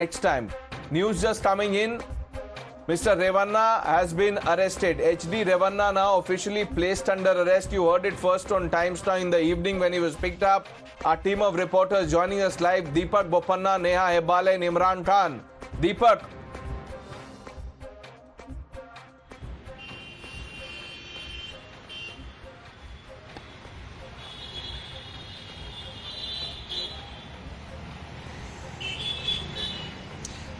next time. News just coming in. Mr. Revanna has been arrested. HD Revanna now officially placed under arrest. You heard it first on Times Now in the evening when he was picked up. Our team of reporters joining us live. Deepak Bopanna, Neha Hebbale and Imran Khan. Deepak.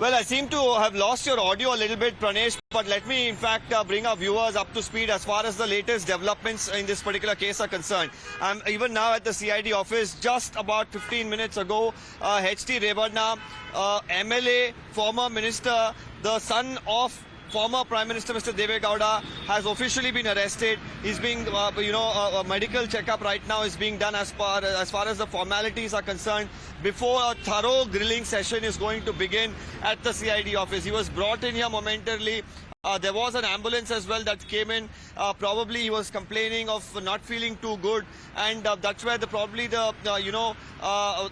Well, I seem to have lost your audio a little bit, Pranesh, but let me in fact bring our viewers up to speed as far as the latest developments in this particular case are concerned. I'm even now at the CID office. Just about 15 minutes ago, HD Revanna, MLA, former minister, the son of former Prime Minister Mr. Deve Gowda has officially been arrested. He's being, a medical checkup right now is being done as far as the formalities are concerned before a thorough grilling session is going to begin at the CID office. He was brought in here momentarily. There was an ambulance as well that came in. Probably he was complaining of not feeling too good, and that's where probably the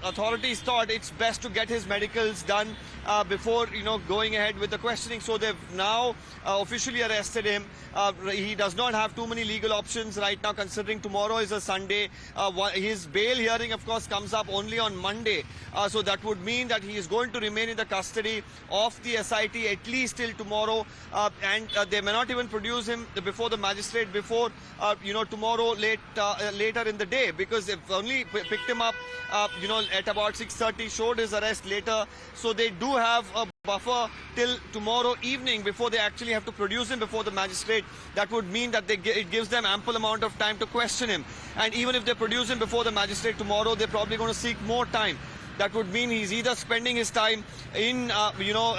authorities thought it's best to get his medicals done before going ahead with the questioning. So they've now officially arrested him. He does not have too many legal options right now, considering tomorrow is a Sunday. His bail hearing, of course, comes up only on Monday. So that would mean that he is going to remain in the custody of the SIT at least till tomorrow. And they may not even produce him before the magistrate before tomorrow later in the day, because they've only picked him up at about 6:30, showed his arrest later. So they do have a buffer till tomorrow evening before they actually have to produce him before the magistrate. That would mean that it gives them ample amount of time to question him. And even if they produce him before the magistrate tomorrow, they're probably going to seek more time. That would mean he's either spending his time in,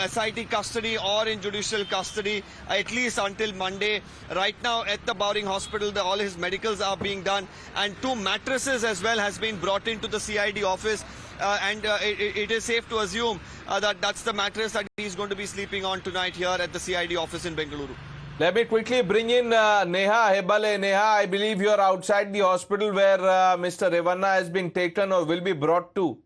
SIT custody or in judicial custody, at least until Monday. Right now at the Bowring Hospital, all his medicals are being done. And 2 mattresses as well has been brought into the CID office. It is safe to assume that that's the mattress that he's going to be sleeping on tonight here at the CID office in Bengaluru. Let me quickly bring in Neha Hebbale. Neha, I believe you're outside the hospital where Mr. Revanna has been taken or will be brought to.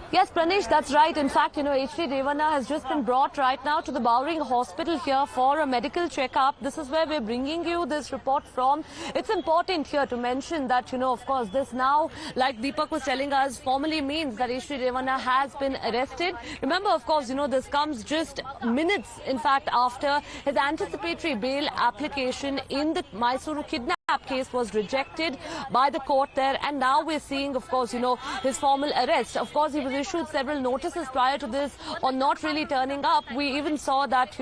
Yes, Pranesh, that's right. In fact, HD Revanna has just been brought right now to the Bowring Hospital here for a medical checkup. This is where we're bringing you this report from. It's important here to mention that, of course, this now, like Deepak was telling us, formally means that HD Revanna has been arrested. Remember, of course, this comes just minutes, in fact, after his anticipatory bail application in the Mysuru kidnapping case was rejected by the court there, and now we're seeing, of course, his formal arrest. Of course, he was issued several notices prior to this on not really turning up. We even saw that,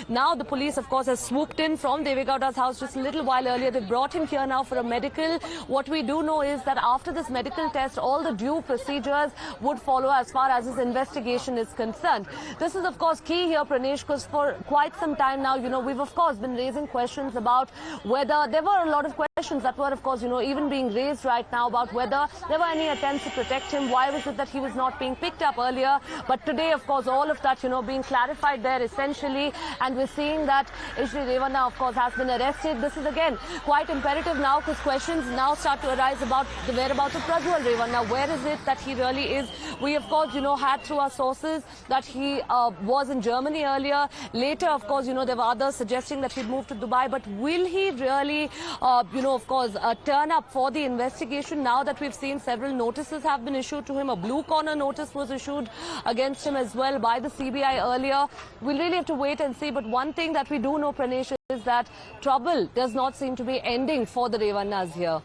now the police, of course, has swooped in from Deve Gowda's house just a little while earlier. They brought him here now for a medical. What we do know is that after this medical test, all the due procedures would follow as far as his investigation is concerned. This is, of course, key here, Pranesh, because for quite some time now, we've, of course, been raising questions about whether there were a lot of questions that were, of course, even being raised right now about whether there were any attempts to protect him. Why was it that he was not being picked up earlier? But today, of course, all of that, being clarified there essentially. And we're seeing that HD Revanna, of course, has been arrested. This is, again, quite imperative now because questions now start to arise about the whereabouts of Prajwal Revanna. Where is it that he really is? We, of course, had through our sources that he was in Germany earlier. Later, of course, there were others suggesting that he'd moved to Dubai. But will he really of course, turn up for the investigation now that we've seen several notices have been issued to him? A blue corner notice was issued against him as well by the CBI earlier. We'll really have to wait and see. But one thing that we do know, Pranesh, is that trouble does not seem to be ending for the Revannas here.